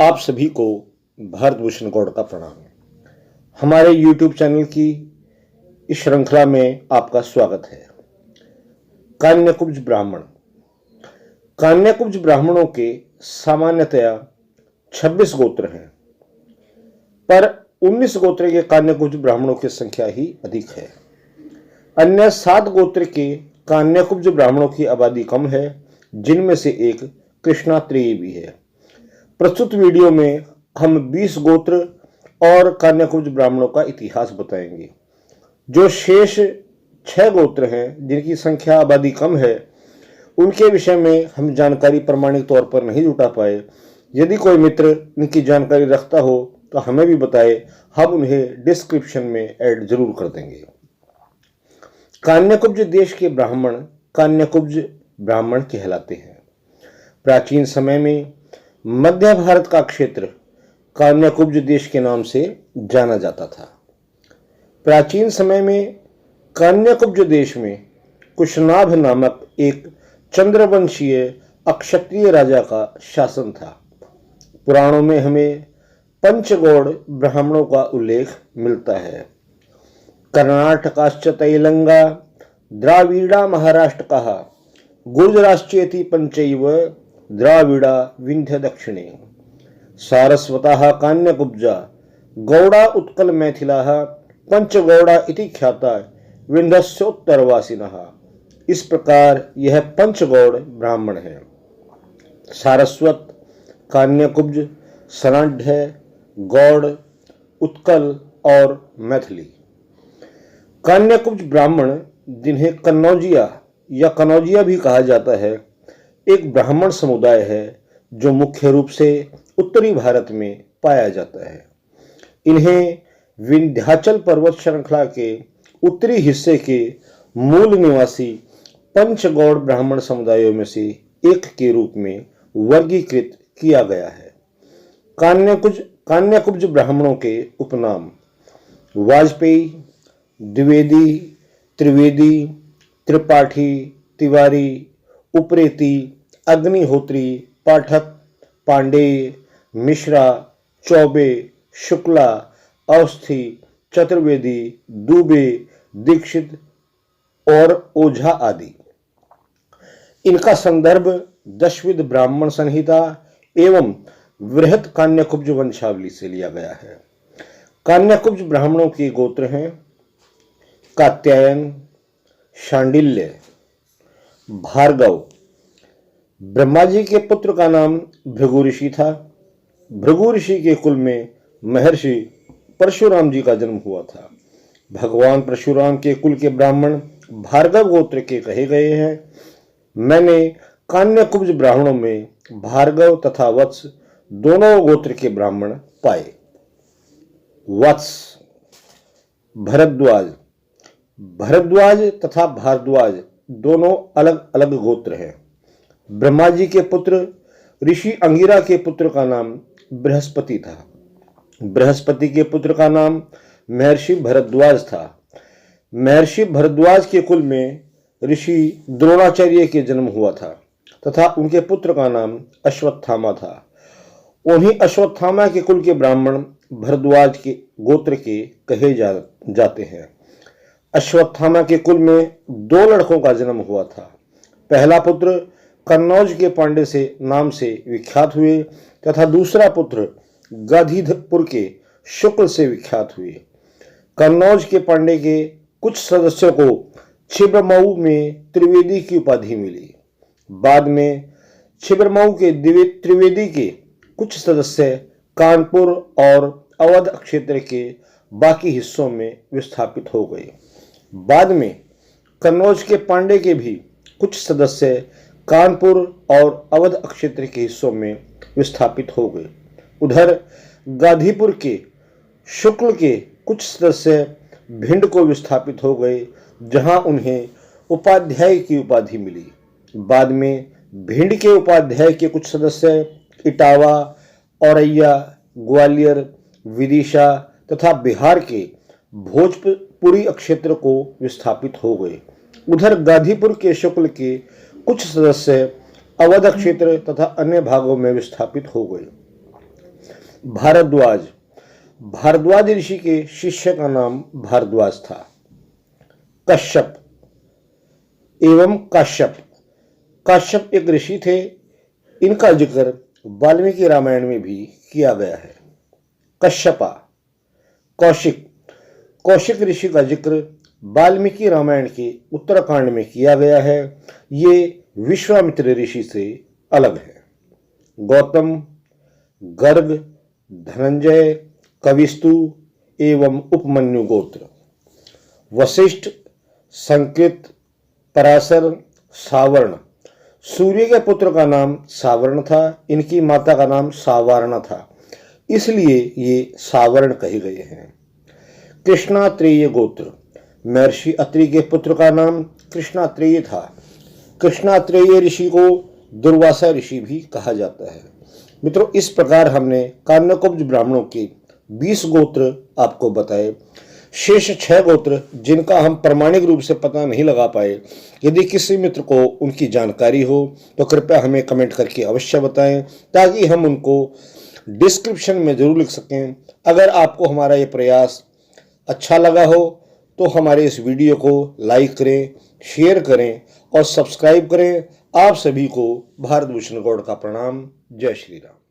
आप सभी को भारतभूषण गौड़ का प्रणाम। हमारे YouTube चैनल की इस श्रृंखला में आपका स्वागत है। कान्यकुब्ज ब्राह्मण। कान्यकुब्ज ब्राह्मणों के सामान्यतया 26 गोत्र हैं, पर 19 गोत्र के कान्यकुब्ज ब्राह्मणों की संख्या ही अधिक है। अन्य 7 गोत्र के कान्यकुब्ज ब्राह्मणों की आबादी कम है, जिनमें से एक कृष्णात्रेयी भी है। प्रस्तुत वीडियो में हम 20 गोत्र और कान्यकुब्ज ब्राह्मणों का इतिहास बताएंगे। जो शेष 6 गोत्र हैं, जिनकी संख्या आबादी कम है, उनके विषय में हम जानकारी प्रमाणिक तौर पर नहीं जुटा पाए। यदि कोई मित्र इनकी जानकारी रखता हो तो हमें भी बताए, हम उन्हें डिस्क्रिप्शन में ऐड जरूर कर देंगे। कान्यकुब्ज देश के ब्राह्मण कान्यकुब्ज ब्राह्मण कहलाते हैं। प्राचीन समय में मध्य भारत का क्षेत्र कान्यकुब्ज देश के नाम से जाना जाता था। प्राचीन समय में कान्यकुब्ज देश में कुशनाभ नामक एक चंद्रवंशीय अक्षत्रिय राजा का शासन था। पुराणों में हमें पंचगौड़ ब्राह्मणों का उल्लेख मिलता है। कर्नाटकाश्च तैलंगा द्राविड़ा महाराष्ट्र कहा गुर्जराश्चेति पंचैव द्राविड़ा विंध्य दक्षिणे सारस्वतः कान्यकुब्जा गौड़ा उत्कल मैथिलाः पंचगौड़ा इति ख्याता विंध्यस्योत्तरवासिनः। इस प्रकार यह पंचगौड़ ब्राह्मण है। सारस्वत, कान्यकुब्ज, सनाढ़, गौड़, उत्कल और मैथिली। कान्यकुब्ज ब्राह्मण, जिन्हें कन्नौजिया या कनौजिया भी कहा जाता है, एक ब्राह्मण समुदाय है जो मुख्य रूप से उत्तरी भारत में पाया जाता है। इन्हें विंध्याचल पर्वत श्रृंखला के उत्तरी हिस्से के मूल निवासी पंचगौड़ ब्राह्मण समुदायों में से एक के रूप में वर्गीकृत किया गया है। कान्यकुब्ज ब्राह्मणों के उपनाम वाजपेयी, द्विवेदी, त्रिवेदी, त्रिपाठी, तिवारी, उप्रेती, अग्निहोत्री, पाठक, पांडेय, मिश्रा, चौबे, शुक्ला, अवस्थी, चतुर्वेदी, दुबे, दीक्षित और ओझा आदि। इनका संदर्भ दशविध ब्राह्मण संहिता एवं वृहत कान्यकुब्ज वंशावली से लिया गया है। कान्यकुब्ज ब्राह्मणों के गोत्र हैं कात्यायन, शांडिल्य, भार्गव। ब्रह्मा जी के पुत्र का नाम भृगु ऋषि था। भृगु ऋषि के कुल में महर्षि परशुराम जी का जन्म हुआ था। भगवान परशुराम के कुल के ब्राह्मण भार्गव गोत्र के कहे गए हैं। मैंने कान्यकुब्ज ब्राह्मणों में भार्गव तथा वत्स दोनों गोत्र के ब्राह्मण पाए। वत्स, भरद्वाज। भरद्वाज तथा भारद्वाज दोनों अलग अलग गोत्र हैं। ब्रह्मा जी के पुत्र ऋषि अंगिरा के पुत्र का नाम बृहस्पति था। बृहस्पति के पुत्र का नाम महर्षि भरद्वाज था। महर्षि भरद्वाज के कुल में ऋषि द्रोणाचार्य के जन्म हुआ था तथा उनके पुत्र का नाम अश्वत्थामा था। उन्हीं अश्वत्थामा के कुल के ब्राह्मण भरद्वाज के गोत्र के कहे जाते हैं। अश्वत्थामा के कुल में 2 लड़कों का जन्म हुआ था। पहला पुत्र कन्नौज के पांडे से नाम से विख्यात हुए तथा दूसरा पुत्र गाधीपुर के शुक्ल से विख्यात हुए। कन्नौज के पांडे के कुछ सदस्यों को छिब्रमऊ में त्रिवेदी की उपाधि मिली। बाद में छिब्रमऊ के त्रिवेदी के कुछ सदस्य कानपुर और अवध क्षेत्र के बाकी हिस्सों में विस्थापित हो गए। बाद में कन्नौज के पांडे के भी कुछ सदस्य कानपुर और अवध क्षेत्र के हिस्सों में विस्थापित हो गए। उधर गाधीपुर के शुक्ल के कुछ सदस्य भिंड को विस्थापित हो गए, जहां उन्हें उपाध्याय की उपाधि मिली। बाद में भिंड के उपाध्याय के कुछ सदस्य इटावा, औरैया, ग्वालियर, विदिशा तथा बिहार के भोजपुरी क्षेत्र को विस्थापित हो गए। उधर गाधीपुर के शुक्ल के कुछ सदस्य अवध क्षेत्र तथा अन्य भागों में विस्थापित हो गए। भारद्वाज, भारद्वाज ऋषि के शिष्य का नाम भारद्वाज था। कश्यप एवं काश्यप, काश्यप एक ऋषि थे, इनका जिक्र वाल्मीकि रामायण में भी किया गया है। कश्यपा, कौशिक, कौशिक ऋषि का जिक्र वाल्मीकि रामायण के उत्तरकांड में किया गया है। ये विश्वामित्र ऋषि से अलग है। गौतम, गर्ग, धनंजय, कविस्तु एवं उपमन्यु गोत्र। वशिष्ठ, संकृत, पराशर, सावर्ण, सूर्य के पुत्र का नाम सावर्ण था, इनकी माता का नाम सावारणा था, इसलिए ये सावर्ण कहे गए हैं। कृष्णात्रेय गोत्र, महर्षि अत्रि के पुत्र का नाम कृष्णात्रेय था। कृष्णात्रेय ऋषि को दुर्वासा ऋषि भी कहा जाता है। मित्रों, इस प्रकार हमने कान्यकुब्ज ब्राह्मणों के 20 गोत्र आपको बताए। शेष 6 गोत्र जिनका हम प्रमाणिक रूप से पता नहीं लगा पाए, यदि किसी मित्र को उनकी जानकारी हो तो कृपया हमें कमेंट करके अवश्य बताएं, ताकि हम उनको डिस्क्रिप्शन में जरूर लिख सकें। अगर आपको हमारा ये प्रयास अच्छा लगा हो तो हमारे इस वीडियो को लाइक करें, शेयर करें और सब्सक्राइब करें। आप सभी को भारत भूषण गौड़ का प्रणाम। जय श्री राम।